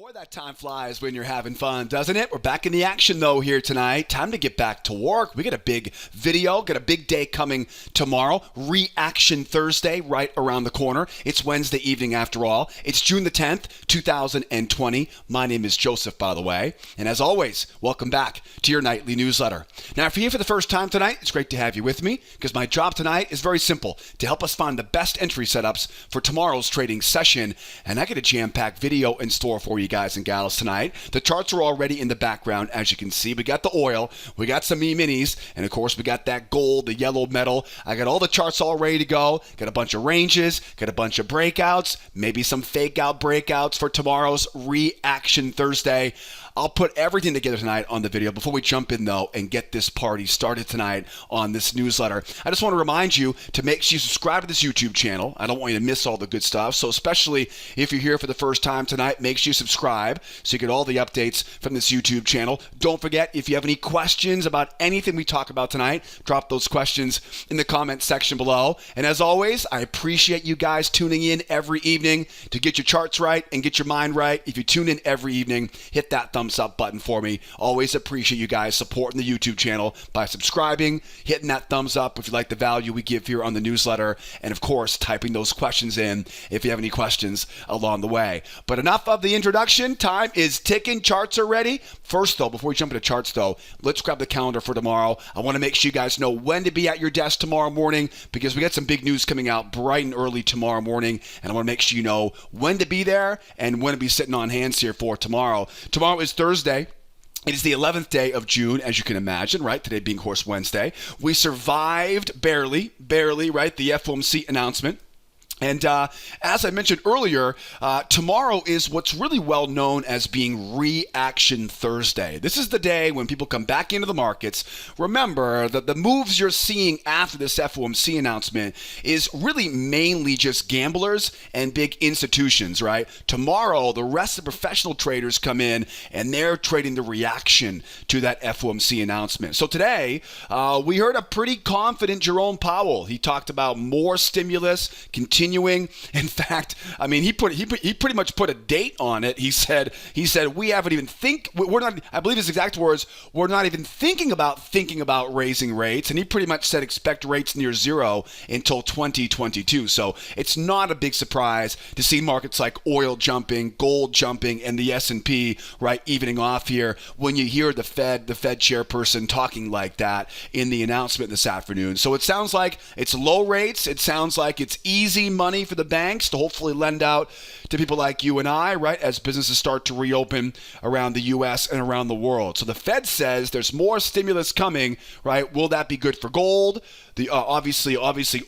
Boy, that time flies when you're having fun, doesn't it? We're back in the action, though, here tonight. Time to get back to work. We got a big video, got a big day coming tomorrow. Reaction Thursday right around the corner. It's Wednesday evening, after all. It's June the 10th, 2020. My name is Joseph, by the way. And as always, welcome back to your nightly newsletter. Now, if you're here for the first time tonight, it's great to have you with me because my job tonight is very simple, to help us find the best entry setups for tomorrow's trading session. And I got a jam-packed video in store for you guys and gals tonight. The charts are already in the background, as you can see. We got the oil, we got some E-minis, and of course we got that gold, the yellow metal. I got all the charts all ready to go. Got a bunch of ranges, got a bunch of breakouts, maybe some fake out breakouts for tomorrow's Reaction Thursday. I'll put everything together tonight on the video. Before we jump in, though, and get this party started tonight on this newsletter, I just want to remind you to make sure you subscribe to this YouTube channel. I don't want you to miss all the good stuff. So especially if you're here for the first time tonight, make sure you subscribe so you get all the updates from this YouTube channel. Don't forget, if you have any questions about anything we talk about tonight, drop those questions in the comment section below. And as always, I appreciate you guys tuning in every evening to get your charts right and get your mind right. If you tune in every evening, hit that thumbs up button for me. Always appreciate you guys supporting the YouTube channel by subscribing, hitting that thumbs up if you like the value we give here on the newsletter, and of course, typing those questions in if you have any questions along the way. But enough of the introduction. Time is ticking. Charts are ready. First, though, before we jump into charts, though, let's grab the calendar for tomorrow. I want to make sure you guys know when to be at your desk tomorrow morning because we got some big news coming out bright and early tomorrow morning, and I want to make sure you know when to be there and when to be sitting on hands here for tomorrow. Tomorrow is Thursday. It is the 11th day of June, as you can imagine, right? Today being Horse Wednesday. We survived barely, right? The FOMC announcement. And as I mentioned earlier, tomorrow is what's really well known as being Reaction Thursday. This is the day when people come back into the markets. Remember that the moves you're seeing after this FOMC announcement is really mainly just gamblers and big institutions, right? Tomorrow, the rest of the professional traders come in and they're trading the reaction to that FOMC announcement. So today, we heard a pretty confident Jerome Powell. He talked about more stimulus, continuing. In fact, I mean, he pretty much put a date on it. He said we haven't even we're not. I believe his exact words, we're not even thinking about raising rates. And he pretty much said expect rates near zero until 2022. So it's not a big surprise to see markets like oil jumping, gold jumping, and the S&P right evening off here when you hear the Fed chairperson talking like that in the announcement this afternoon. So it sounds like it's low rates. It sounds like it's easy money for the banks to hopefully lend out to people like you and I, right, as businesses start to reopen around the U.S. and around the world. So the Fed says there's more stimulus coming, right? Will that be good for gold? The obviously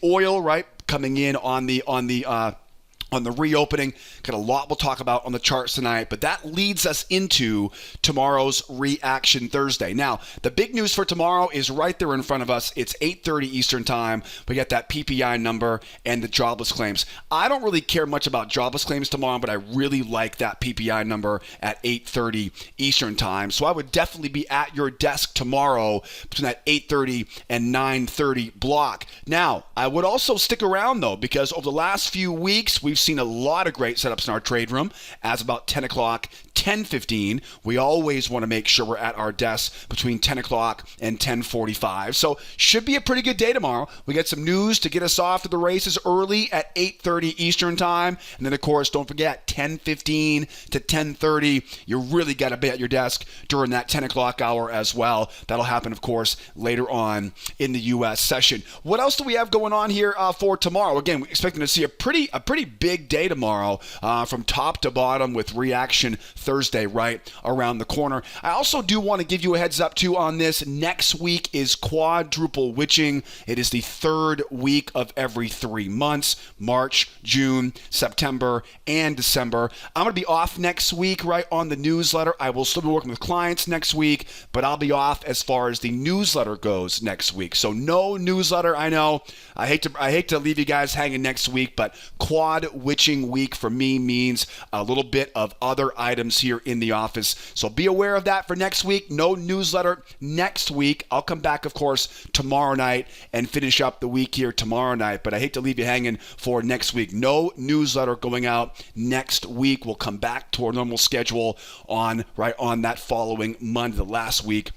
oil, right, coming in on the reopening. Got a lot we'll talk about on the charts tonight, but that leads us into tomorrow's Reaction Thursday. Now, the big news for tomorrow is right there in front of us. It's 8:30 Eastern Time. We got that PPI number and the jobless claims. I don't really care much about jobless claims tomorrow, but I really like that PPI number at 8:30 Eastern Time. So I would definitely be at your desk tomorrow between that 8:30 and 9:30 block. Now, I would also stick around, though, because over the last few weeks, we've seen a lot of great setups in our trade room. As about 10 o'clock, 10:15, we always want to make sure we're at our desks between 10 o'clock and 10:45. So should be a pretty good day tomorrow. We got some news to get us off to the races early at 8:30 Eastern Time. And then, of course, don't forget, 10:15 to 10:30, you really got to be at your desk during that 10 o'clock hour as well. That'll happen, of course, later on in the U.S. session. What else do we have going on here for tomorrow? Again, we're expecting to see a pretty big day tomorrow from top to bottom with Reaction Thursday right around the corner. I also do want to give you a heads up too on this. Next week is quadruple witching. It is the third week of every 3 months, March, June, September, and December. I'm going to be off next week right on the newsletter. I will still be working with clients next week, but I'll be off as far as the newsletter goes next week. So no newsletter, I know. I hate to leave you guys hanging next week, but quad witching week for me means a little bit of other items here in the office. So be aware of that for next week. No newsletter next week. I'll come back, of course, tomorrow night and finish up the week here tomorrow night. But I hate to leave you hanging for next week. No newsletter going out next week. We'll come back to our normal schedule on that following Monday, the last week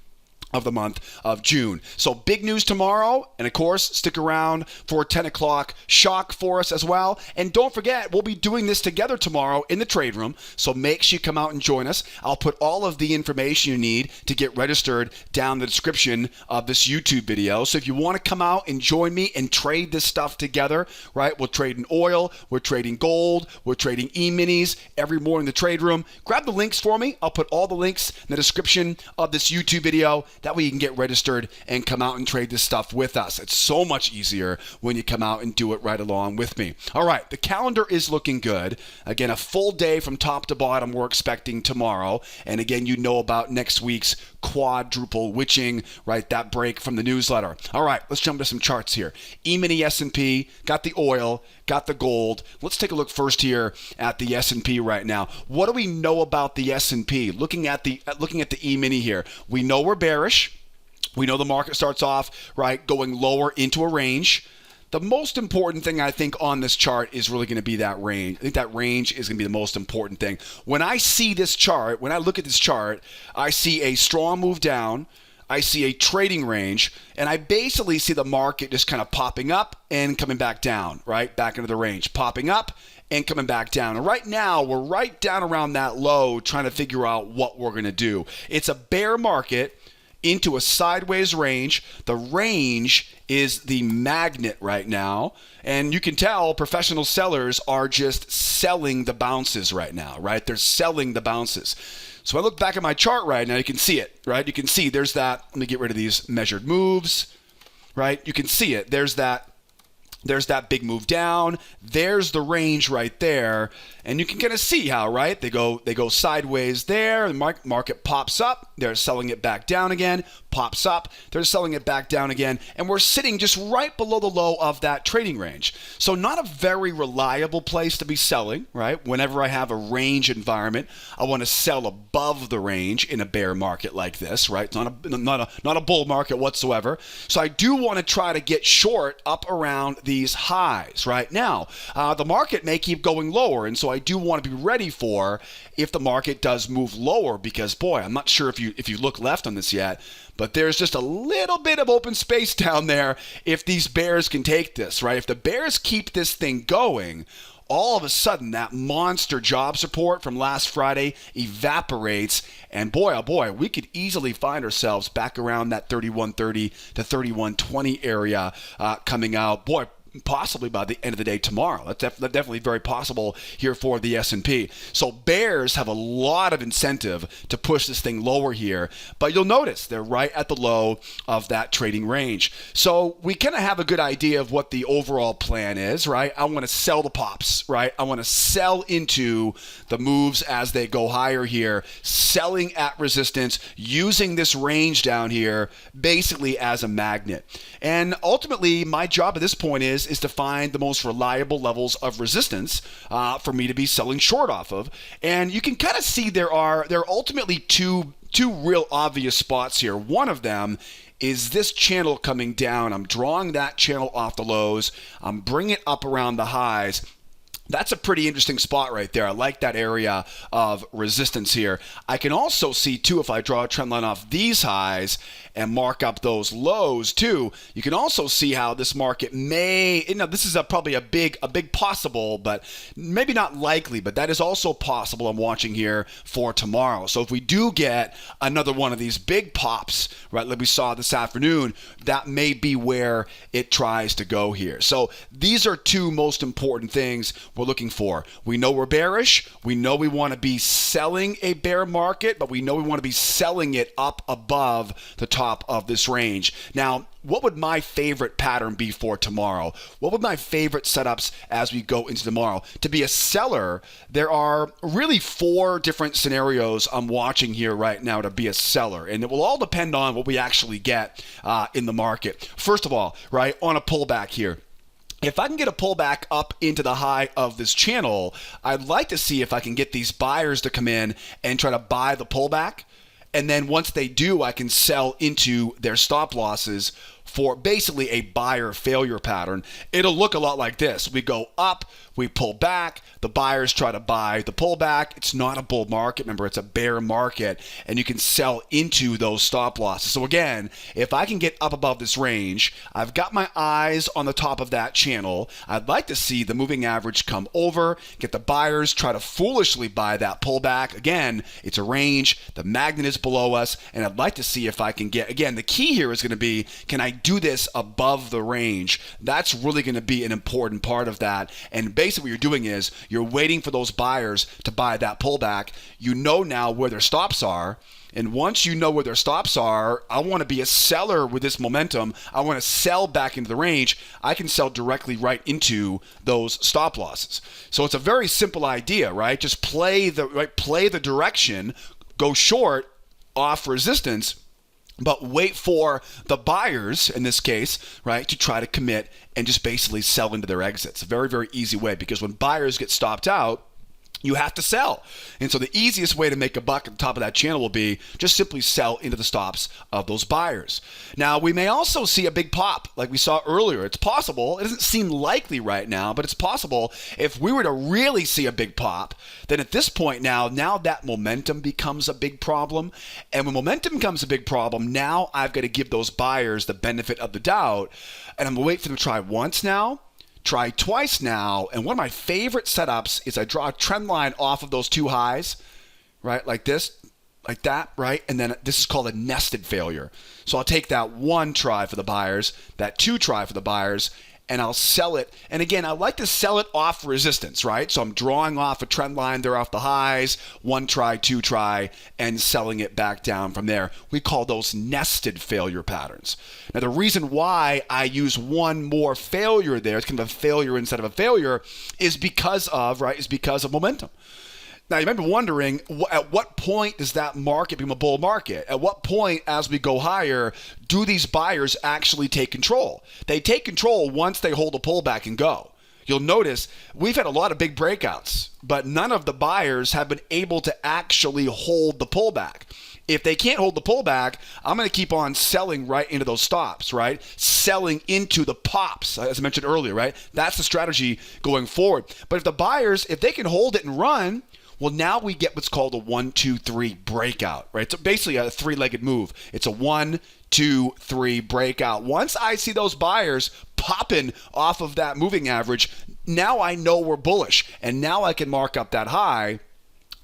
of the month of June. So big news tomorrow, and of course stick around for 10 o'clock shock for us as well. And don't forget, we'll be doing this together tomorrow in the trade room, so make sure you come out and join us. I'll put all of the information you need to get registered down the description of this YouTube video. So if you want to come out and join me and trade this stuff together, right? We're trading oil, we're trading gold, we're trading E-minis every morning in the trade room. Grab the links for me. I'll put all the links in the description of this YouTube video. That way you can get registered and come out and trade this stuff with us. It's so much easier when you come out and do it right along with me. All right, the calendar is looking good. Again, a full day from top to bottom we're expecting tomorrow. And again, you know about next week's quadruple witching, right? That break from the newsletter. All right, let's jump to some charts here. E-mini S&P, got the oil, got the gold. Let's take a look first here at the S&P right now. What do we know about the S&P? Looking at the E-mini here, we know we're bearish. We know the market starts off, right, going lower into a range. The most important thing I think on this chart is really going to be that range. I think that range is going to be the most important thing. When I see this chart, when I look at this chart, I see a strong move down. I see a trading range, and I basically see the market just kind of popping up and coming back down, right? Back into the range, popping up and coming back down. And right now, we're right down around that low trying to figure out what we're going to do. It's a bear market into a sideways range. The range is the magnet right now. And you can tell professional sellers are just selling the bounces right now, right? They're selling the bounces. So I look back at my chart right now, you can see it, right? You can see there's that, let me get rid of these measured moves, right? You can see it. There's that big move down. There's the range right there. And you can kind of see how, right? They go sideways there. The market pops up. They're selling it back down again. Pops up. They're selling it back down again. And we're sitting just right below the low of that trading range. So not a very reliable place to be selling, right? Whenever I have a range environment, I want to sell above the range in a bear market like this, right? Not a bull market whatsoever. So I do want to try to get short up around these highs right now. The market may keep going lower, and so I do want to be ready for if the market does move lower, because boy, I'm not sure if you look left on this yet, but there's just a little bit of open space down there if these bears can take this, right? If the bears keep this thing going, all of a sudden that monster jobs report from last Friday evaporates, and boy, oh boy, we could easily find ourselves back around that 3130 to 3120 area coming out. Boy, possibly by the end of the day tomorrow. That's definitely very possible here for the S&P. So bears have a lot of incentive to push this thing lower here, but you'll notice they're right at the low of that trading range. So we kind of have a good idea of what the overall plan is, right? I want to sell the pops, right? I want to sell into the moves as they go higher here, selling at resistance, using this range down here basically as a magnet. And ultimately, my job at this point is to find the most reliable levels of resistance for me to be selling short off of. And you can kind of see there are ultimately two real obvious spots here. One of them is this channel coming down. I'm drawing that channel off the lows. I'm bringing it up around the highs. That's a pretty interesting spot right there. I like that area of resistance here. I can also see, too, if I draw a trend line off these highs and mark up those lows, too, you can also see how this market may, this is probably a big possible, but maybe not likely, but that is also possible I'm watching here for tomorrow. So if we do get another one of these big pops, right, like we saw this afternoon, that may be where it tries to go here. So these are two most important things we're looking for. We know we're bearish. We know we want to be selling a bear market, but we know we want to be selling it up above the top of this range. Now, what would my favorite pattern be for tomorrow? What would my favorite setups as we go into tomorrow? To be a seller, there are really 4 different scenarios I'm watching here right now to be a seller, and it will all depend on what we actually get in the market. First of all, right, on a pullback here, if I can get a pullback up into the high of this channel, I'd like to see if I can get these buyers to come in and try to buy the pullback. And then once they do, I can sell into their stop losses for basically a buyer failure pattern. It'll look a lot like this. We go up, we pull back, the buyers try to buy the pullback. It's not a bull market. Remember, it's a bear market, and you can sell into those stop losses. So again, if I can get up above this range, I've got my eyes on the top of that channel. I'd like to see the moving average come over, get the buyers try to foolishly buy that pullback. Again, it's a range. The magnet is below us, and I'd like to see if I can get, again, the key here is going to be, can I do this above the range? That's really going to be an important part of that. And basically what you're doing is you're waiting for those buyers to buy that pullback. You know now where their stops are. And once you know where their stops are, I want to be a seller with this momentum. I want to sell back into the range. I can sell directly right into those stop losses. So it's a very simple idea, right? Just play the direction, go short off resistance, but wait for the buyers, in this case, right, to try to commit and just basically sell into their exits. A very, very easy way, because when buyers get stopped out, you have to sell. And so the easiest way to make a buck at the top of that channel will be just simply sell into the stops of those buyers. Now, we may also see a big pop like we saw earlier. It's possible. It doesn't seem likely right now, but it's possible. If we were to really see a big pop, then at this point now that momentum becomes a big problem. And when momentum becomes a big problem, now I've got to give those buyers the benefit of the doubt. And I'm going to wait for them to try once now, try twice now, and one of my favorite setups is I draw a trend line off of those two highs, right, like this, like that, right, and then this is called a nested failure. So I'll take that one try for the buyers, that two try for the buyers, and I'll sell it. And again, I like to sell it off resistance, right? So I'm drawing off a trend line there off the highs, one try, two try, and selling it back down from there. We call those nested failure patterns. Now, the reason why I use one more failure there, it's kind of a failure instead of a failure, is because of momentum. Now, you might be wondering, at what point does that market become a bull market? At what point, as we go higher, do these buyers actually take control? They take control once they hold a pullback and go. You'll notice we've had a lot of big breakouts, but none of the buyers have been able to actually hold the pullback. If they can't hold the pullback, I'm going to keep on selling right into those stops, right? Selling into the pops, as I mentioned earlier, right? That's the strategy going forward. But if the buyers, if they can hold it and run, well, now we get what's called a 1, 2, 3 breakout, right? So basically a three-legged move. It's a 1, 2, 3 breakout. Once I see those buyers popping off of that moving average, now I know we're bullish. And now I can mark up that high,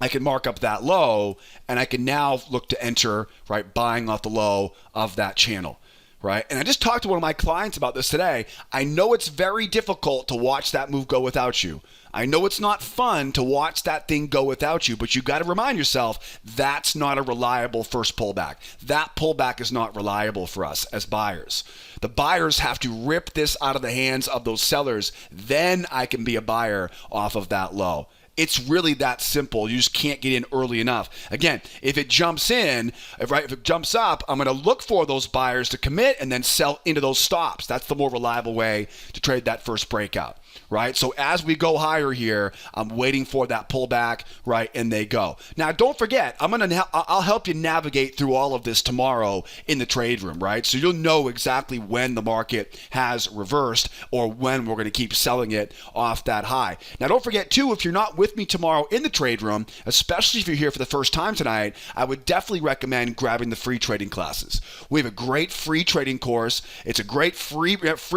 I can mark up that low, and I can now look to enter, right, buying off the low of that channel. Right? And I just talked to one of my clients about this today. I know it's very difficult to watch that move go without you. I know it's not fun to watch that thing go without you, but you got to remind yourself that's not a reliable first pullback. That pullback is not reliable for us as buyers. The buyers have to rip this out of the hands of those sellers. Then I can be a buyer off of that low. It's really that simple. You just can't get in early enough. Again, if it jumps in, if it jumps up, I'm going to look for those buyers to commit and then sell into those stops. That's the more reliable way to trade that first breakout, right? So as we go higher here, I'm waiting for that pullback, right? And they go. Now, don't forget, I'll help you navigate through all of this tomorrow in the trade room, right? So you'll know exactly when the market has reversed or when we're going to keep selling it off that high. Now, don't forget too, if you're not with me tomorrow in the trade room, especially if you're here for the first time tonight, I would definitely recommend grabbing the free trading classes. We have a great free trading course. It's a great free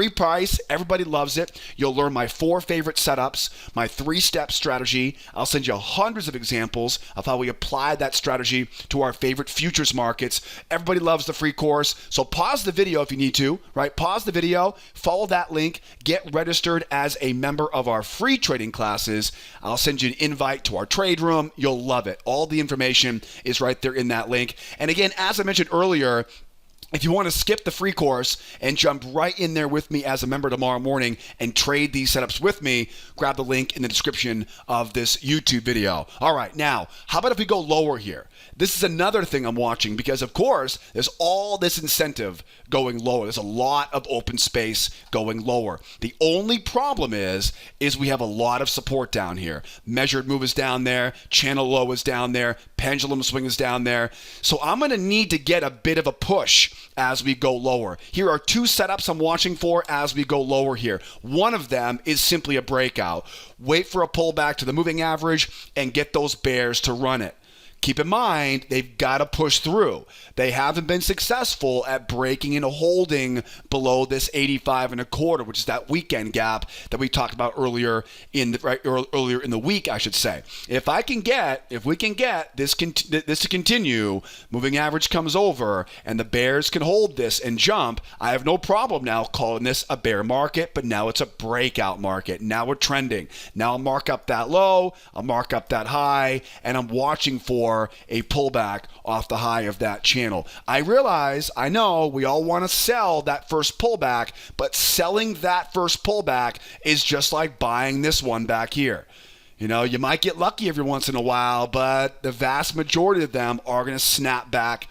price. Everybody loves it. You'll learn my 4 favorite setups, my 3-step strategy. I'll send you hundreds of examples of how we apply that strategy to our favorite futures markets. Everybody loves the free course. So pause the video if you need to, right? Pause the video, follow that link, get registered as a member of our free trading classes. I'll send you an invite to our trade room. You'll love it. All the information is right there in that link. And again, as I mentioned earlier, if you want to skip the free course and jump right in there with me as a member tomorrow morning and trade these setups with me, grab the link in the description of this YouTube video. All right, now, how about if we go lower here? This is another thing I'm watching because, of course, there's all this incentive going lower. There's a lot of open space going lower. The only problem is we have a lot of support down here. Measured move is down there. Channel low is down there. Pendulum swing is down there. So I'm going to need to get a bit of a push as we go lower. Here are two setups I'm watching for as we go lower here. One of them is simply a breakout. Wait for a pullback to the moving average and get those bears to run it. Keep in mind, they've got to push through. They haven't been successful at breaking and holding below this 85 and a quarter, which is that weekend gap that we talked about earlier in the week, I should say. If we can get this to continue, moving average comes over, and the bears can hold this and jump, I have no problem now calling this a bear market, but now it's a breakout market. Now we're trending. Now I'll mark up that low, I'll mark up that high, and I'm watching for a pullback off the high of that channel. I know we all want to sell that first pullback, but selling that first pullback is just like buying this one back here. You know, you might get lucky every once in a while, but the vast majority of them are going to snap back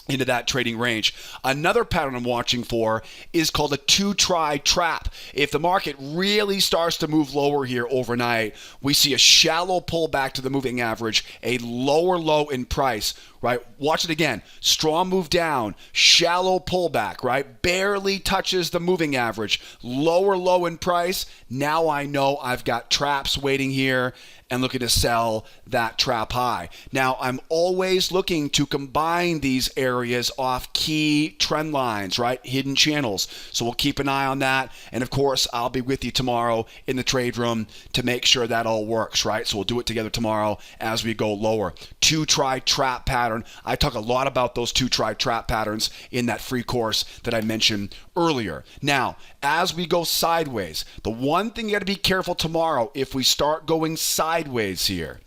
into that trading range. Another pattern I'm watching for is called a two-try trap. If the market really starts to move lower here overnight, we see a shallow pullback to the moving average, a lower low in price, right? Watch it again. Strong move down, shallow pullback, right? Barely touches the moving average, lower low in price. Now I know I've got traps waiting here and looking to sell that trap high. Now, I'm always looking to combine these areas off key trend lines, right? Hidden channels. So we'll keep an eye on that. And of course, I'll be with you tomorrow in the trade room to make sure that all works, right? So we'll do it together tomorrow as we go lower. Two-try trap pattern. I talk a lot about those two-try trap patterns in that free course that I mentioned earlier. Now, as we go sideways, the one thing you got to be careful tomorrow, if we start going sideways here,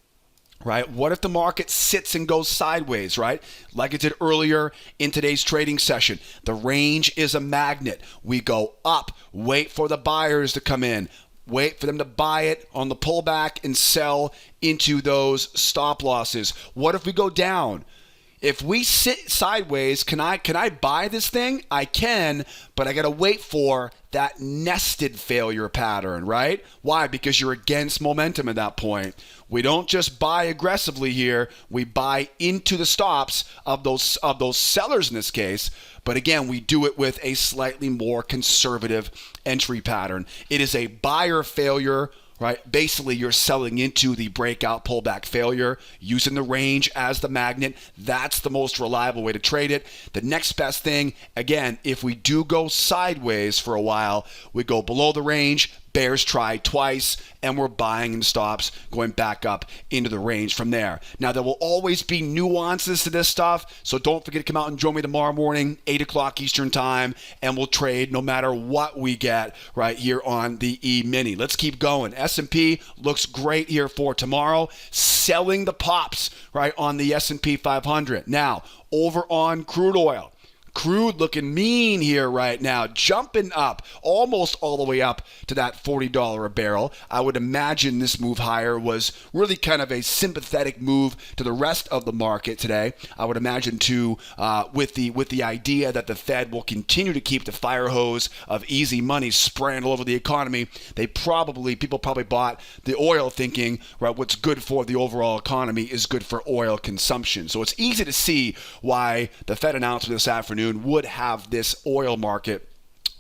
right? What if the market sits and goes sideways, right? Like it did earlier in today's trading session. The range is a magnet. We go up, wait for the buyers to come in, wait for them to buy it on the pullback and sell into those stop losses. What if we go down? If we sit sideways, can I buy this thing? I can, but I got to wait for that nested failure pattern, right? Why? Because you're against momentum at that point. We don't just buy aggressively here. We buy into the stops of those sellers in this case. But again, we do it with a slightly more conservative entry pattern. It is a buyer failure, right? Basically, you're selling into the breakout pullback failure, using the range as the magnet. That's the most reliable way to trade it. The next best thing, again, if we do go sideways for a while, we go below the range, bears try twice, and we're buying in stops, going back up into the range from there. Now, there will always be nuances to this stuff, so don't forget to come out and join me tomorrow morning, 8 o'clock Eastern time, and we'll trade no matter what we get right here on the E-mini. Let's keep going. S&P looks great here for tomorrow, selling the pops right on the S&P 500. Now, over on crude oil. Crude looking mean here right now, jumping up almost all the way up to that $40 a barrel. I would imagine this move higher was really kind of a sympathetic move to the rest of the market today. I would imagine too, with the idea that the Fed will continue to keep the fire hose of easy money spraying all over the economy. People probably bought the oil thinking, right, what's good for the overall economy is good for oil consumption. So it's easy to see why the Fed announcement this afternoon would have this oil market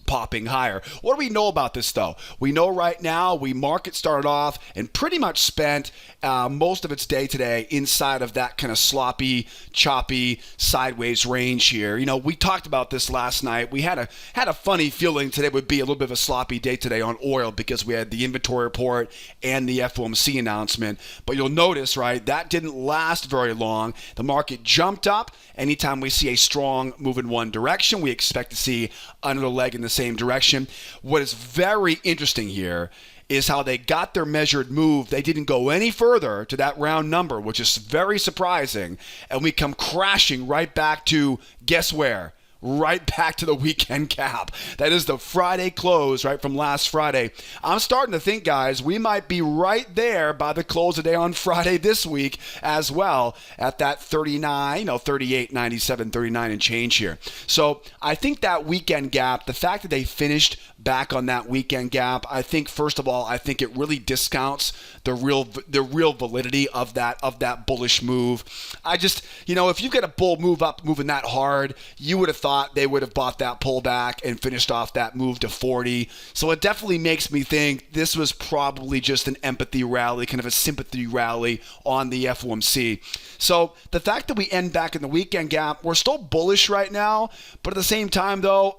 popping higher. What do we know about this though? We know right now market started off and pretty much spent most of its day today inside of that kind of sloppy, choppy, sideways range here. You know, we talked about this last night. We had a funny feeling today would be a little bit of a sloppy day today on oil because we had the inventory report and the FOMC announcement. But you'll notice, right, that didn't last very long. The market jumped up. Anytime we see a strong move in one direction, we expect to see another leg in the same direction. What is very interesting here is how they got their measured move. They didn't go any further to that round number, which is very surprising. And we come crashing right back to, guess where? right back to the weekend gap. That is the Friday close, right, from last Friday. I'm starting to think, guys, we might be right there by the close of the day on Friday this week as well at that 39, 38, 97, 39 and change here. So I think that weekend gap, the fact that they finished back on that weekend gap, I think, first of all, I think it really discounts the real validity of that bullish move. I just, if you get a bull move up moving that hard, you would have thought they would have bought that pullback and finished off that move to 40. So it definitely makes me think this was probably just an empathy rally, kind of a sympathy rally on the FOMC. So the fact that we end back in the weekend gap, we're still bullish right now, but at the same time, though,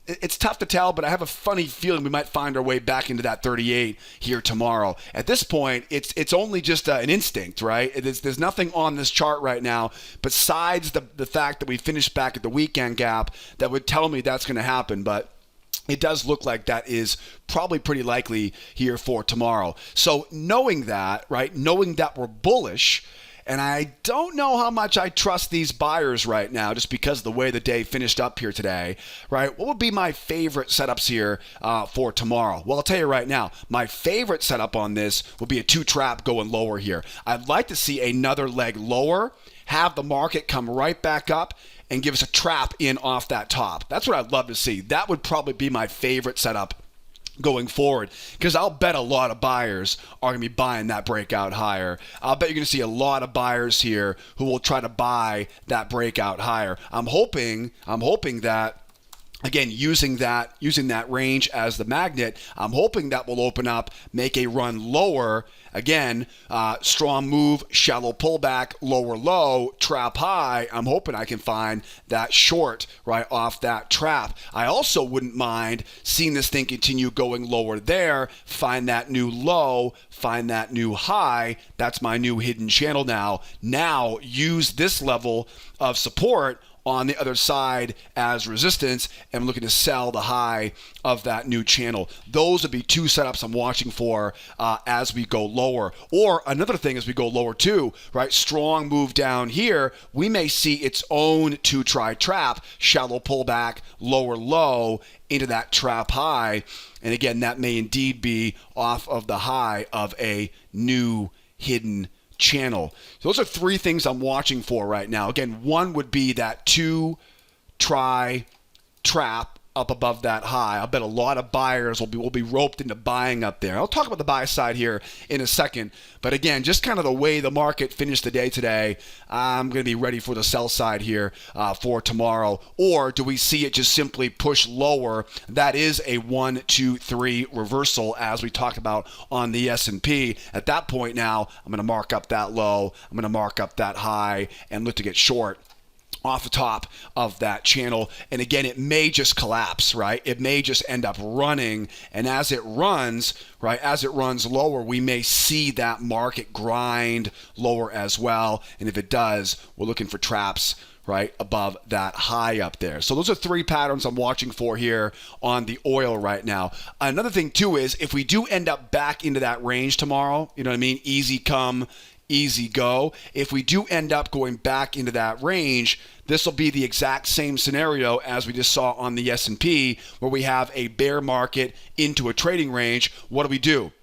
it's tough to tell, but I have a funny feeling we might find our way back into that 38 here tomorrow. At this point, it's only just an instinct, right? There's nothing on this chart right now besides the fact that we finished back at the weekend gap that would tell me that's going to happen, but it does look like that is probably pretty likely here for tomorrow. So knowing that, right, knowing that we're bullish, and I don't know how much I trust these buyers right now just because of the way the day finished up here today, right? What would be my favorite setups here for tomorrow? Well, I'll tell you right now, my favorite setup on this would be a two trap going lower here. I'd like to see another leg lower, have the market come right back up, and give us a trap in off that top. That's what I'd love to see. That would probably be my favorite setup going forward, because I'll bet a lot of buyers are going to be buying that breakout higher. I'll bet you're going to see a lot of buyers here who will try to buy that breakout higher. I'm hoping that, again, using that range as the magnet, I'm hoping that will open up, make a run lower. Again, strong move, shallow pullback, lower low, trap high. I'm hoping I can find that short right off that trap. I also wouldn't mind seeing this thing continue going lower there, find that new low, find that new high. That's my new hidden channel now. Now use this level of support on the other side as resistance, and I'm looking to sell the high of that new channel. Those would be two setups I'm watching for as we go lower. Or another thing as we go lower too, right? Strong move down here. We may see its own two-try trap, shallow pullback, lower low into that trap high. And again, that may indeed be off of the high of a new hidden channel. So those are three things I'm watching for right now. Again, one would be that two-try trap up above that high. I bet a lot of buyers will be roped into buying up there. I'll talk about the buy side here in a second, but again, just kind of the way the market finished the day today, I'm going to be ready for the sell side here for tomorrow. Or do we see it just simply push lower? That is a 1, 2, 3 reversal as we talked about on the S&P. At that point now, I'm going to mark up that low, I'm going to mark up that high, and look to get short off the top of that channel. And again, it may just collapse, right? It may just end up running. And as it runs, right, as it runs lower, we may see that market grind lower as well. And if it does, we're looking for traps right above that high up there. So those are three patterns I'm watching for here on the oil right now. Another thing too is if we do end up back into that range tomorrow, you know what I mean? Easy come, easy go. If we do end up going back into that range, this will be the exact same scenario as we just saw on the S&P, where we have a bear market into a trading range. What do?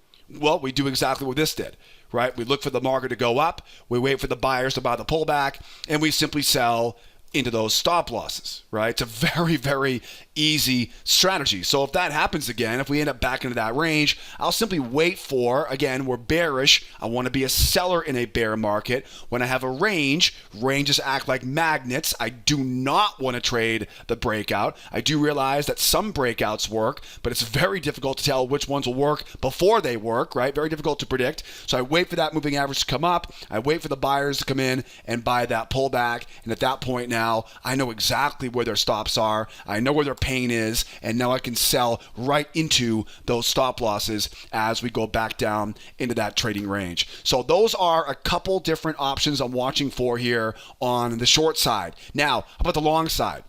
Well, we do exactly what this did, right? We look for the market to go up, we wait for the buyers to buy the pullback, and we simply sell into those stop losses, right? It's a very, very easy strategy. So if that happens again, if we end up back into that range, I'll simply wait for, again, we're bearish. I want to be a seller in a bear market. When I have a range, ranges act like magnets. I do not want to trade the breakout. I do realize that some breakouts work, but it's very difficult to tell which ones will work before they work, right? Very difficult to predict. So I wait for that moving average to come up. I wait for the buyers to come in and buy that pullback. And at that point now, I know exactly where their stops are. I know where their pain is, and now I can sell right into those stop losses as we go back down into that trading range. So those are a couple different options I'm watching for here on the short side. Now, how about the long side?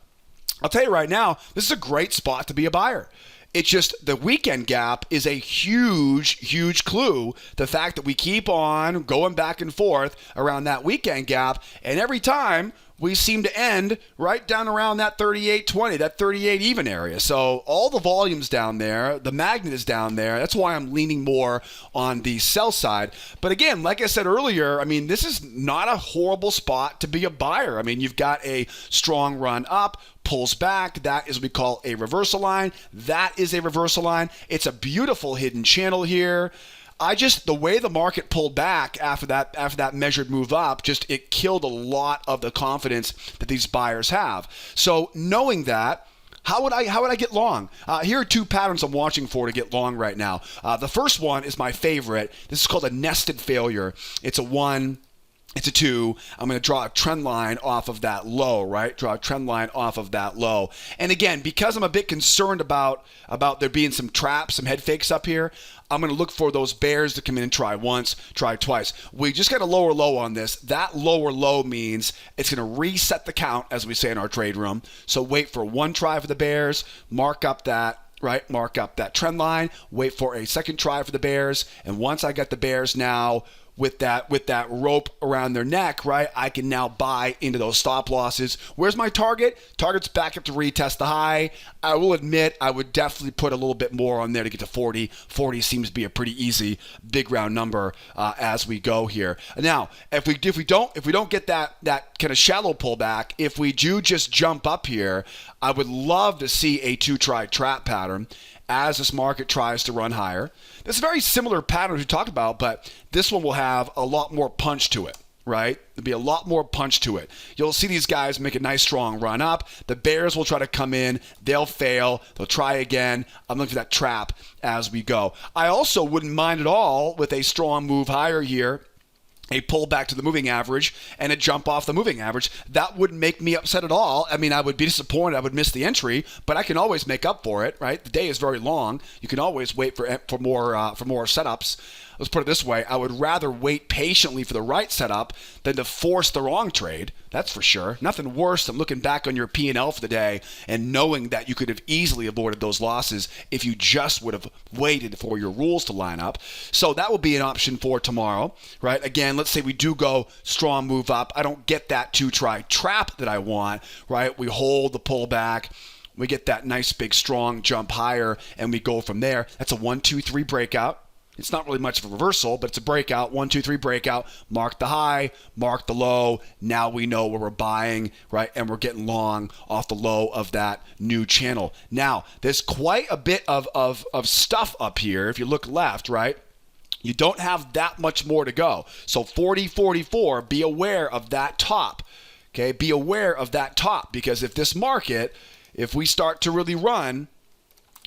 I'll tell you right now, this is a great spot to be a buyer. It's just the weekend gap is a huge, huge clue. The fact that we keep on going back and forth around that weekend gap, and every time we seem to end right down around that 38.20, that 38 even area. So all the volume's down there. The magnet is down there. That's why I'm leaning more on the sell side. But again, like I said earlier, I mean, this is not a horrible spot to be a buyer. I mean, you've got a strong run up, pulls back. That is what we call a reversal line. That is a reversal line. It's a beautiful hidden channel here. The way the market pulled back after that measured move up, it killed a lot of the confidence that these buyers have. So knowing that, how would I get long? Here are two patterns I'm watching for to get long right now. The first one is my favorite. This is called a nested failure. It's a 1. It's a 2. I'm going to draw a trend line off of that low, right? Draw a trend line off of that low. And again, because I'm a bit concerned about there being some traps, some head fakes up here, I'm going to look for those bears to come in and try once, try twice. We just got a lower low on this. That lower low means it's going to reset the count, as we say in our trade room. So wait for one try for the bears, mark up that trend line, wait for a second try for the bears. And once I get the bears now with that rope around their neck, right, I can now buy into those stop losses. Where's my target? Target's back up to retest the high. I will admit I would definitely put a little bit more on there to get to 40. 40 seems to be a pretty easy big round number as we go here. Now, if we don't get that kind of shallow pullback, if we do just jump up here, I would love to see a 2-try trap pattern as this market tries to run higher. This is a very similar pattern we talked about, but this one will have a lot more punch to it, right? There'll be a lot more punch to it. You'll see these guys make a nice strong run up. The bears will try to come in. They'll fail. They'll try again. I'm looking for that trap as we go. I also wouldn't mind at all with a strong move higher here, a pull back to the moving average and a jump off the moving average. That wouldn't make me upset at all. I mean, I would be disappointed. I would miss the entry, but I can always make up for it, right? The day is very long. You can always wait for more setups. Let's put it this way. I would rather wait patiently for the right setup than to force the wrong trade. That's for sure. Nothing worse than looking back on your P&L for the day and knowing that you could have easily avoided those losses if you just would have waited for your rules to line up. So that will be an option for tomorrow, right? Again, let's say we do go strong move up. I don't get that 2-try trap that I want, right? We hold the pullback. We get that nice big strong jump higher and we go from there. That's a 1, 2, 3 breakout. It's not really much of a reversal, but it's a breakout. 1, 2, 3 breakout. Mark the high, mark the low. Now we know where we're buying, right? And we're getting long off the low of that new channel. Now, there's quite a bit of stuff up here. If you look left, right? You don't have that much more to go. So 40, 44, be aware of that top. Okay, be aware of that top because if we start to really run,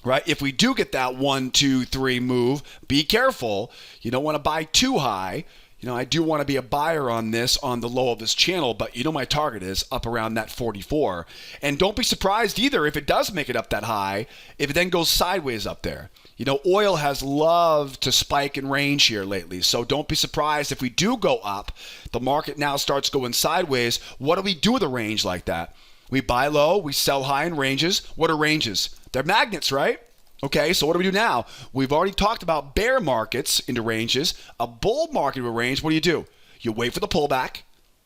right? If we do get that 1, 2, 3 move, be careful. You don't want to buy too high. I do want to be a buyer on this on the low of this channel, but my target is up around that 44. And don't be surprised either if it does make it up that high, if it then goes sideways up there. Oil has loved to spike in range here lately, so don't be surprised if we do go up. The market now starts going sideways. What do we do with a range like that? We buy low, we sell high in ranges. What are ranges? They're magnets, right? Okay, so what do we do now? We've already talked about bear markets into ranges. A bull market with a range, what do? You wait for the pullback.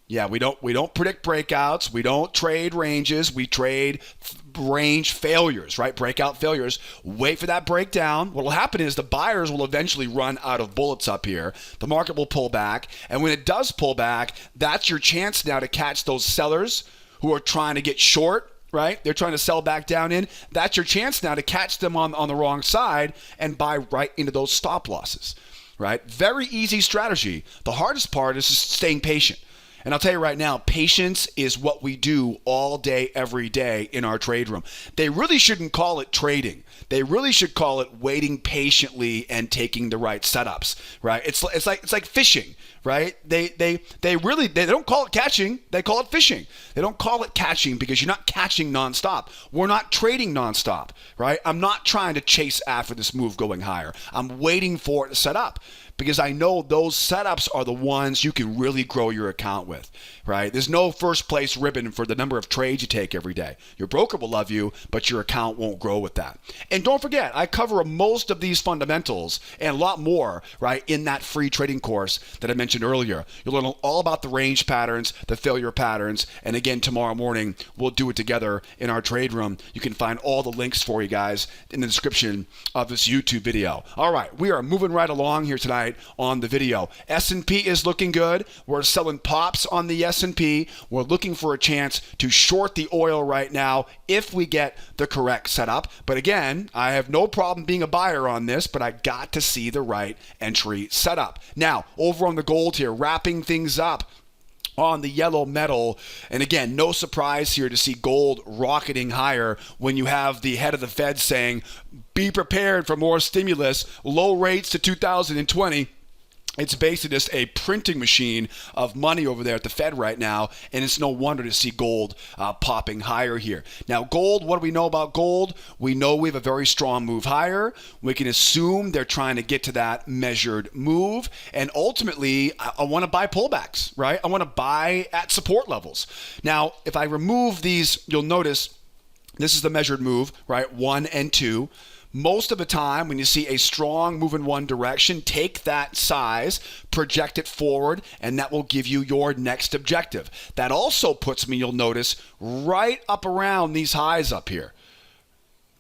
Yeah, we don't predict breakouts. We don't trade ranges. We trade range failures, right? Breakout failures. Wait for that breakdown. What will happen is the buyers will eventually run out of bullets up here. The market will pull back. And when it does pull back, that's your chance now to catch those sellers who are trying to get short, right? They're trying to sell back down in. That's your chance now to catch them on the wrong side and buy right into those stop losses, right? Very easy strategy. The hardest part is just staying patient. And I'll tell you right now, patience is what we do all day, every day in our trade room. They really shouldn't call it trading. They really should call it waiting patiently and taking the right setups, right? It's like fishing, right? They don't call it catching. They call it fishing. They don't call it catching because you're not catching nonstop. We're not trading nonstop, right? I'm not trying to chase after this move going higher. I'm waiting for it to set up because I know those setups are the ones you can really grow your account with, right? There's no first place ribbon for the number of trades you take every day. Your broker will love you, but your account won't grow with that. And don't forget, I cover most of these fundamentals and a lot more, right, in that free trading course that I mentioned earlier. You'll learn all about the range patterns, the failure patterns, and again, tomorrow morning, we'll do it together in our trade room. You can find all the links for you guys in the description of this YouTube video. All right, we are moving right along here tonight on the video. S&P is looking good. We're selling pops on the S&P. We're looking for a chance to short the oil right now if we get the correct setup. But again, I have no problem being a buyer on this, but I got to see the right entry setup. Now, over on the gold here, wrapping things up on the yellow metal. And again, no surprise here to see gold rocketing higher when you have the head of the Fed saying, be prepared for more stimulus, low rates to 2020. It's basically just a printing machine of money over there at the Fed right now, and it's no wonder to see gold popping higher here. Now, gold, what do we know about gold? We know we have a very strong move higher. We can assume they're trying to get to that measured move, and ultimately, I want to buy pullbacks, right? I want to buy at support levels. Now, if I remove these, you'll notice this is the measured move, right? 1 and 2. Most of the time, when you see a strong move in one direction, take that size, project it forward, and that will give you your next objective. That also puts me, you'll notice, right up around these highs up here.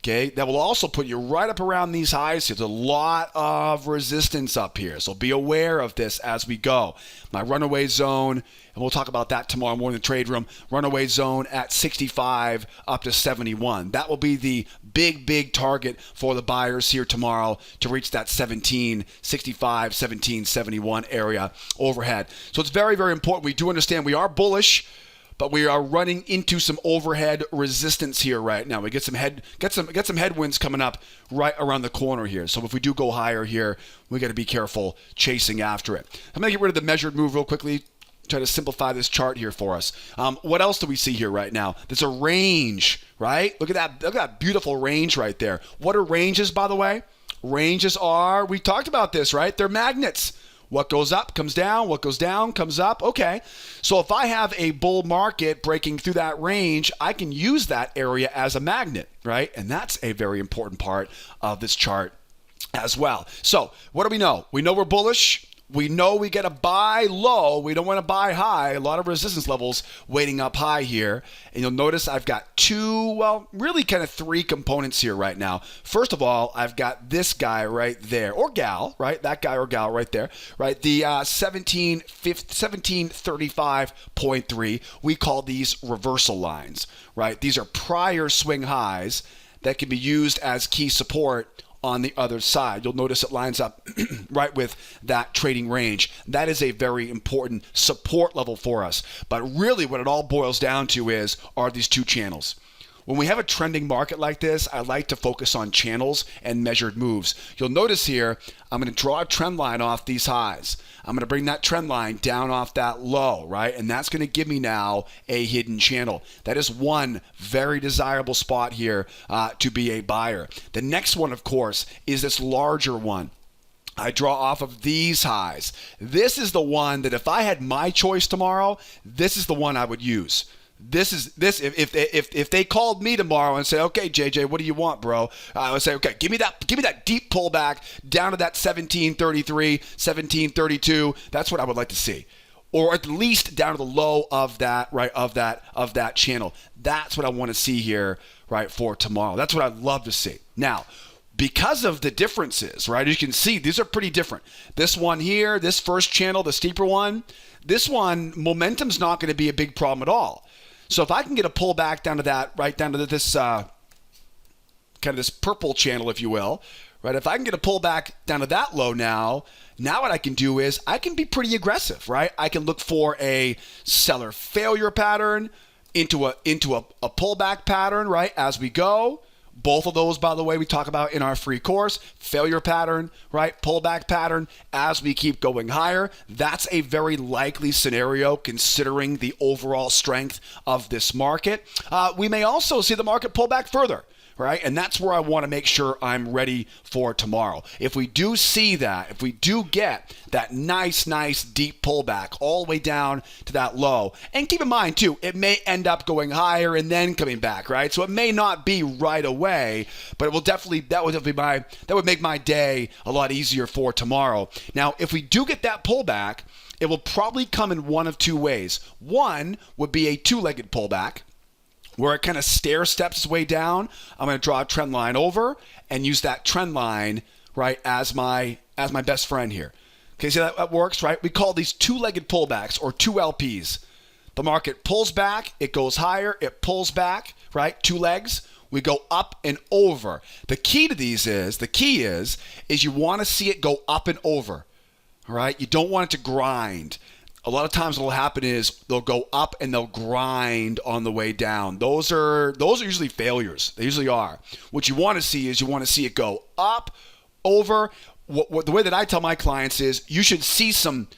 Okay, that will also put you right up around these highs. There's a lot of resistance up here, so be aware of this as we go. My runaway zone, and we'll talk about that tomorrow morning in the trade room, runaway zone at 65 up to 71. That will be the big target for the buyers here tomorrow to reach that 1765, 1771 area overhead. So it's very important. We do understand we are bullish, but we are running into some overhead resistance here right now. We get some headwinds coming up right around the corner here. So if we do go higher here, we got to be careful chasing after it. I'm going to get rid of the measured move real quickly. Try to simplify this chart here for us. What else do we see here right now? There's a range, right? Look at that beautiful range right there. What are ranges, by the way? Ranges are, we talked about this, right? They're magnets. What goes up comes down, what goes down comes up. Okay, so if I have a bull market breaking through that range, I can use that area as a magnet, right? And that's a very important part of this chart as well. So what do we know? We know we're bullish. We know we get a buy low. We don't want to buy high. A lot of resistance levels waiting up high here. And you'll notice I've got really kind of three components here right now. First of all, I've got this guy right there, or gal, right? That guy or gal right there, right? The 1735.3. We call these reversal lines, right? These are prior swing highs that can be used as key support on the other side. You'll notice it lines up right with that trading range. That is a very important support level for us. But really what it all boils down to are these two channels. When we have a trending market like this, I like to focus on channels and measured moves. You'll notice here, I'm going to draw a trend line off these highs. I'm going to bring that trend line down off that low, right? And that's going to give me now a hidden channel. That is one very desirable spot here to be a buyer. The next one, of course, is this larger one. I draw off of these highs. This is the one that if I had my choice tomorrow, this is the one I would use. If they called me tomorrow and say, okay, JJ, what do you want, bro? I would say, okay, give me that deep pullback down to that 1733, 1732. That's what I would like to see. Or at least down to the low of that, right, of that channel. That's what I want to see here, right, for tomorrow. That's what I'd love to see. Now, because of the differences, right, as you can see, these are pretty different. This one here, this first channel, the steeper one, this one, momentum's not going to be a big problem at all. So if I can get a pullback down to that, right down to this kind of this purple channel, if you will, right? If I can get a pullback down to that low now what I can do is I can be pretty aggressive, right? I can look for a seller failure pattern into a pullback pattern, right? As we go. Both of those, by the way, we talk about in our free course. Failure pattern, right? Pullback pattern as we keep going higher. That's a very likely scenario considering the overall strength of this market. We may also see the market pull back further, right? And that's where I want to make sure I'm ready for tomorrow. If we do see that, if we do get that nice deep pullback all the way down to that low, and keep in mind too, it may end up going higher and then coming back, right? So it may not be right away, but it will definitely, that would make my day a lot easier for tomorrow. Now, if we do get that pullback, it will probably come in one of two ways. One would be a two-legged pullback, where it kind of stair steps its way down. I'm going to draw a trend line over and use that trend line, right, as my best friend here. Okay, see that works, right? We call these two-legged pullbacks or two LPs. The market pulls back, it goes higher, it pulls back, right? Two legs. We go up and over. The key to these is you want to see it go up and over. All right? You don't want it to grind. A lot of times what will happen is they'll go up and they'll grind on the way down. Those are usually failures. They usually are. What you want to see is it go up, over. The way that I tell my clients is you should see some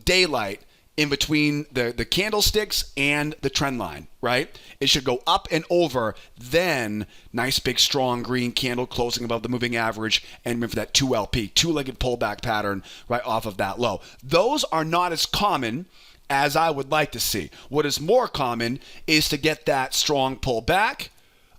daylight in between the candlesticks and the trend line, right? It should go up and over, then nice big strong green candle closing above the moving average, and remember that 2LP, two-legged pullback pattern right off of that low. Those are not as common as I would like to see. What is more common is to get that strong pullback.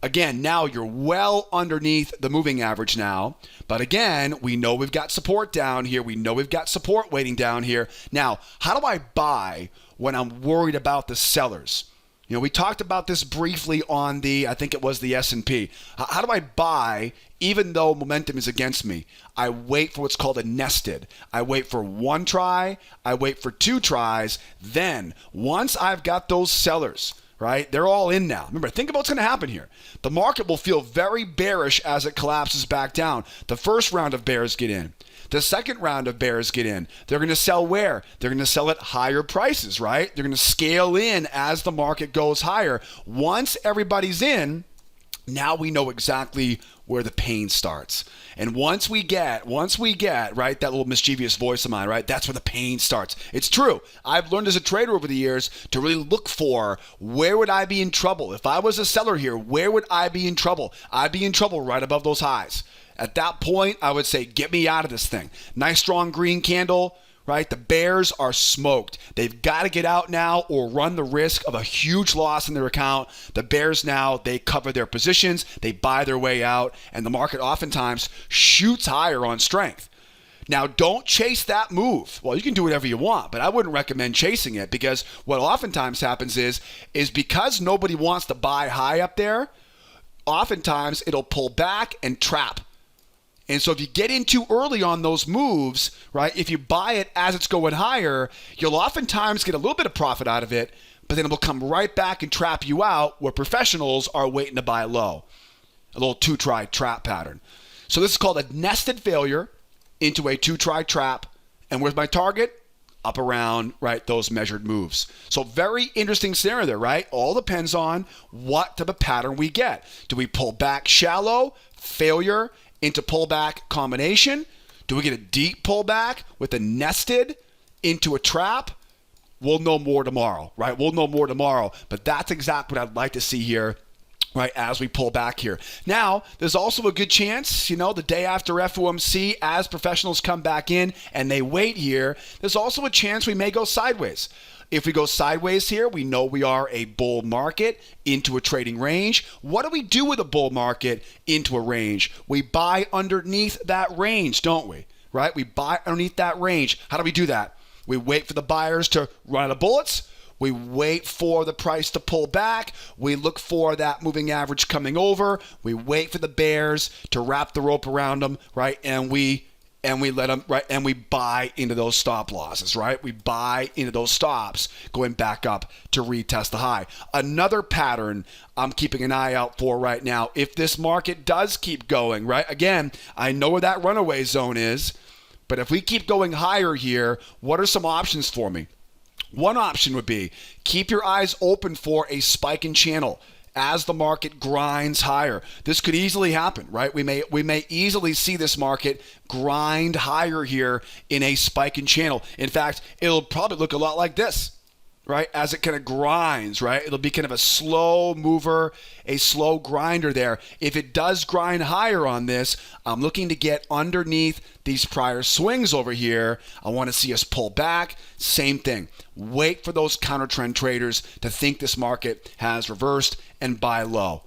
Again, now you're well underneath the moving average now. But again, we know we've got support down here. We know we've got support waiting down here. Now, how do I buy when I'm worried about the sellers? You know, we talked about this briefly on I think it was the S&P. How do I buy even though momentum is against me? I wait for what's called a nested. I wait for one try. I wait for two tries. Then, once I've got those sellers, right? They're all in now. Remember, think about what's going to happen here. The market will feel very bearish as it collapses back down. The first round of bears get in. The second round of bears get in. They're going to sell where? They're going to sell at higher prices, right? They're going to scale in as the market goes higher. Once everybody's in, now we know exactly where the pain starts. And once we get, right, that little mischievous voice of mine, right, that's where the pain starts. It's true. I've learned as a trader over the years to really look for where would I be in trouble. If I was a seller here, where would I be in trouble? I'd be in trouble right above those highs. At that point, I would say, get me out of this thing. Nice strong green candle. Right? The bears are smoked. They've got to get out now or run the risk of a huge loss in their account. The bears now, they cover their positions, they buy their way out, and the market oftentimes shoots higher on strength. Now, don't chase that move. Well, you can do whatever you want, but I wouldn't recommend chasing it because what oftentimes happens is because nobody wants to buy high up there, oftentimes it'll pull back and trap. And so if you get in too early on those moves, right, if you buy it as it's going higher, you'll oftentimes get a little bit of profit out of it, but then it will come right back and trap you out where professionals are waiting to buy low. A little two-try trap pattern. So this is called a nested failure into a two-try trap. And where's my target? Up around, right, those measured moves. So very interesting scenario there, right? All depends on what type of pattern we get. Do we pull back shallow, failure, into pullback combination? Do we get a deep pullback with a nested into a trap? We'll know more tomorrow, right? We'll know more tomorrow, but that's exactly what I'd like to see here, right, as we pull back here. Now, there's also a good chance, the day after FOMC, as professionals come back in and they wait here, there's also a chance we may go sideways. If we go sideways here, we know we are a bull market into a trading range. What do we do with a bull market into a range? We buy underneath that range, don't we? Right? We buy underneath that range. How do we do that? We wait for the buyers to run out of bullets. We wait for the price to pull back. We look for that moving average coming over. We wait for the bears to wrap the rope around them, right? And we let them, right? And we buy into those stop losses, right? We buy into those stops going back up to retest the high. Another pattern I'm keeping an eye out for right now, if this market does keep going, right? Again, I know where that runaway zone is, but if we keep going higher here, what are some options for me? One option would be keep your eyes open for a spike in channel as the market grinds higher. This could easily happen, right? We may easily see this market grind higher here in a spike in channel. In fact, it'll probably look a lot like this, right? As it kind of grinds, right? It'll be kind of a slow mover, a slow grinder there. If it does grind higher on this, I'm looking to get underneath these prior swings over here. I want to see us pull back. Same thing. Wait for those counter trend traders to think this market has reversed and buy low,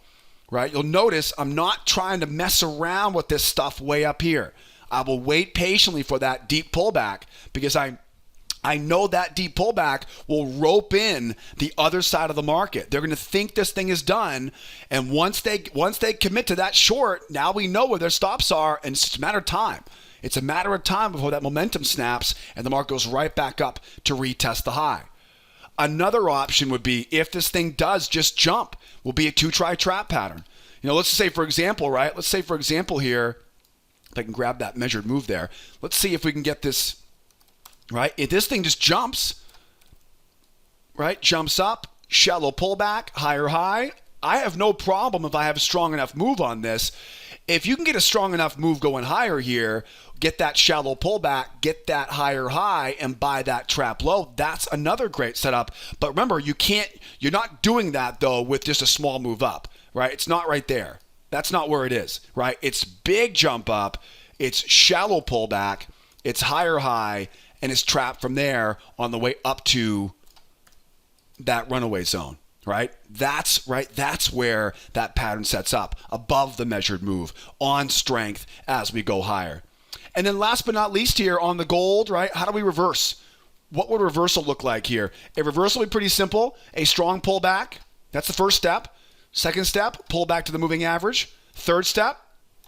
right? You'll notice I'm not trying to mess around with this stuff way up here. I will wait patiently for that deep pullback because I know that deep pullback will rope in the other side of the market. They're going to think this thing is done, and once they commit to that short, now we know where their stops are, and it's just a matter of time. It's a matter of time before that momentum snaps and the market goes right back up to retest the high. Another option would be if this thing does just jump, will be a two-try trap pattern. Let's say for example, right? Let's say for example here, if I can grab that measured move there. Let's see if we can get this. Right? If this thing just jumps, right? Jumps up, shallow pullback, higher high. I have no problem if I have a strong enough move on this. If you can get a strong enough move going higher here, get that shallow pullback, get that higher high, and buy that trap low, that's another great setup. But remember, you're not doing that though with just a small move up, right? It's not right there. That's not where it is, right? It's big jump up, it's shallow pullback, it's higher high, and is trapped from there on the way up to that runaway zone, right? That's where that pattern sets up above the measured move on strength as we go higher. And then last but not least here on the gold, right? How do we reverse? What would reversal look like here? A reversal would be pretty simple. A strong pullback. That's the first step. Second step, pull back to the moving average. Third step,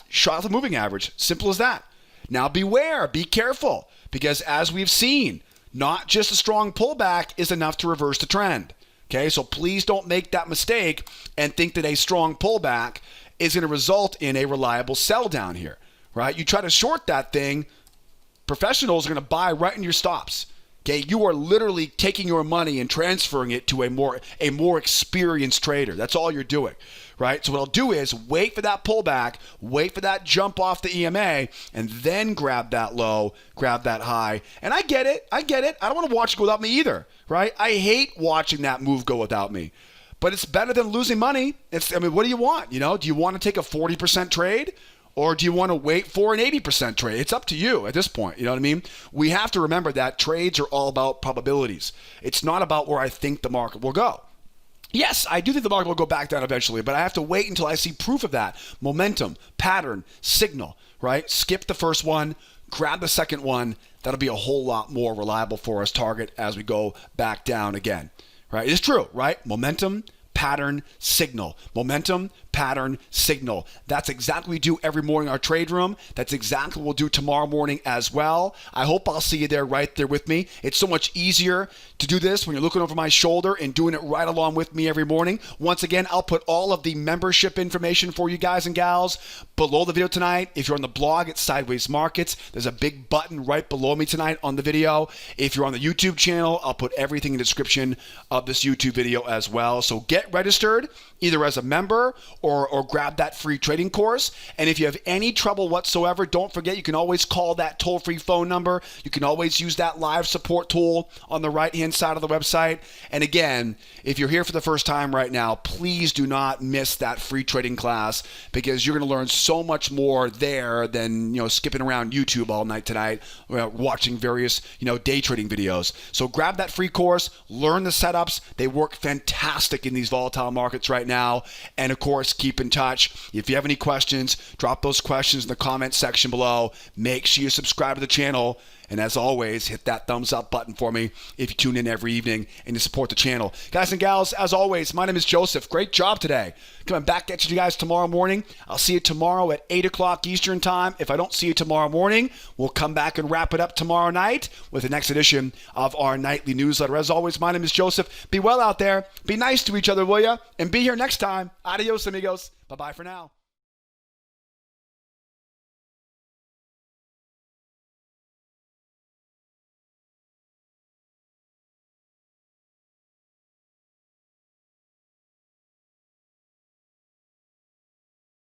shot the moving average. Simple as that. Now beware, be careful. Because as we've seen, not just a strong pullback is enough to reverse the trend. Okay, so please don't make that mistake and think that a strong pullback is going to result in a reliable sell down here, right? You try to short that thing, professionals are going to buy right in your stops. Okay, you are literally taking your money and transferring it to a more experienced trader. That's all you're doing, right? So what I'll do is wait for that pullback, wait for that jump off the EMA, and then grab that low, grab that high. And I get it. I don't want to watch it go without me either, right? I hate watching that move go without me. But it's better than losing money. What do you want? Do you want to take a 40% trade? Or do you want to wait for an 80% trade? It's up to you at this point. You know what I mean? We have to remember that trades are all about probabilities. It's not about where I think the market will go. Yes, I do think the market will go back down eventually, but I have to wait until I see proof of that. Momentum, pattern, signal, right? Skip the first one, grab the second one. That'll be a whole lot more reliable for us target as we go back down again, right? It's true, right? Momentum, pattern, signal. Momentum, pattern, signal. That's exactly what we do every morning in our trade room. That's exactly what we'll do tomorrow morning as well. I hope I'll see you there right there with me. It's so much easier to do this when you're looking over my shoulder and doing it right along with me every morning. Once again, I'll put all of the membership information for you guys and gals below the video tonight. If you're on the blog, it's Sideways Markets. There's a big button right below me tonight on the video. If you're on the YouTube channel, I'll put everything in the description of this YouTube video as well. So get registered either as a member or grab that free trading course. And if you have any trouble whatsoever, don't forget you can always call that toll-free phone number. You can always use that live support tool on the right-hand side of the website. And again, if you're here for the first time right now, please do not miss that free trading class because you're going to learn so much more there than skipping around YouTube all night tonight, watching various day trading videos. So grab that free course, learn the setups. They work fantastic in these volatile markets right now. And of course, keep in touch. If you have any questions, drop those questions in the comment section below. Make sure you subscribe to the channel. And as always, hit that thumbs up button for me if you tune in every evening and you support the channel. Guys and gals, as always, my name is Joseph. Great job today. Coming back at you guys tomorrow morning. I'll see you tomorrow at 8 o'clock Eastern time. If I don't see you tomorrow morning, we'll come back and wrap it up tomorrow night with the next edition of our nightly newsletter. As always, my name is Joseph. Be well out there. Be nice to each other, will ya? And be here next time. Adios, amigos. Bye-bye for now.